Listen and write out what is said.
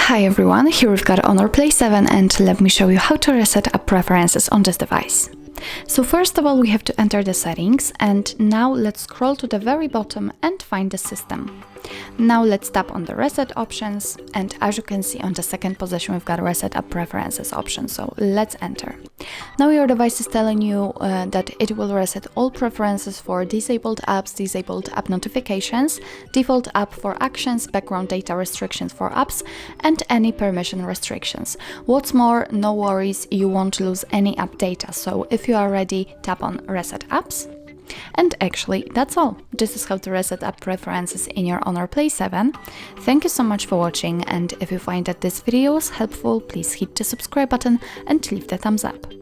Hi everyone, here we've got Honor Play 7 and let me show you how to reset app preferences on this device. So first of all we have to enter the settings, and now let's scroll to the very bottom and find the system. Now let's tap on the reset options, and as you can see on the second position we've got reset app preferences option, so let's enter. Now your device is telling you that it will reset all preferences for disabled apps, disabled app notifications, default app for actions, background data restrictions for apps, and any permission restrictions. What's more, no worries, you won't lose any app data, so if you are ready, tap on reset apps. And actually, that's all. This is how to reset app preferences in your Honor Play 7. Thank you so much for watching, and if you find that this video was helpful, please hit the subscribe button and leave the thumbs up.